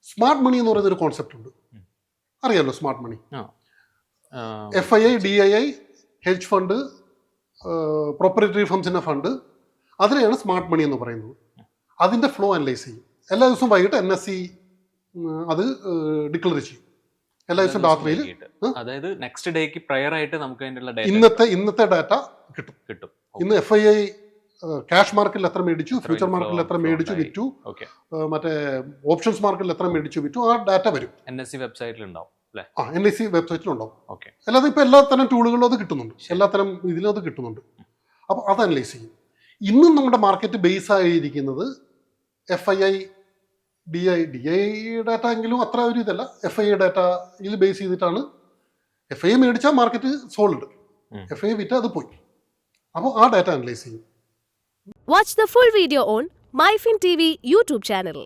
Smart money എന്ന് പറയുന്ന ഒരു കോൺസെപ്റ്റ് ഉണ്ട്, അറിയാലോ smart money. FII, DII, hedge fund, proprietary ഫംസിൻ്റെ ഫണ്ട്, അതിനെയാണ് സ്മാർട്ട് മണി എന്ന് പറയുന്നത്. അതിൻ്റെ ഫ്ലോ അനലൈസ് ചെയ്യും. എല്ലാ ദിവസവും വൈകിട്ട് NSE അത് ഡിക്ലെയർ ചെയ്യും. എല്ലാ ദിവസവും രാത്രിയിൽ, അതായത് നെക്സ്റ്റ് ഡേക്ക് പ്രയർ ആയിട്ട് നമുക്ക് ഇന്നത്തെ ഡാറ്റ കിട്ടും. ഇന്ന് FII ക്യാഷ് മാർക്കറ്റിൽ എത്ര മേടിച്ചു, ഫ്യൂച്ചർ മാർക്കറ്റിൽ എത്ര മേടിച്ചു വിറ്റു, മറ്റേ ഓപ്ഷൻസ് മാർക്കറ്റിൽ എത്ര മേടിച്ചു വിറ്റു, ആ ഡാറ്റ വരും. NSE വെബ്സൈറ്റിലുണ്ടാവും. NSE വെബ്സൈറ്റിലുണ്ടാവും. അല്ലാതെ ഇപ്പൊ എല്ലാത്തരം ടൂളുകളിലും അത് കിട്ടുന്നുണ്ട്, എല്ലാത്തരം ഇതിലും അത് കിട്ടുന്നുണ്ട്. അപ്പോൾ അത് അനലൈസ് ചെയ്യും. ഇന്നും നമ്മുടെ മാർക്കറ്റ് ബേസ് ആയിരിക്കുന്നത് FII, DI ഡാറ്റ എങ്കിലും അത്ര ഒരു ഇതല്ല. FII ഡാറ്റയിൽ ബേസ് ചെയ്തിട്ടാണ്. FII മേടിച്ചാൽ മാർക്കറ്റ് സോൾഡ്, FII വിറ്റ് അത് പോയി. അപ്പോൾ ആ ഡാറ്റ അനലൈസ് ചെയ്യും. Watch the full video on MyFin TV YouTube channel.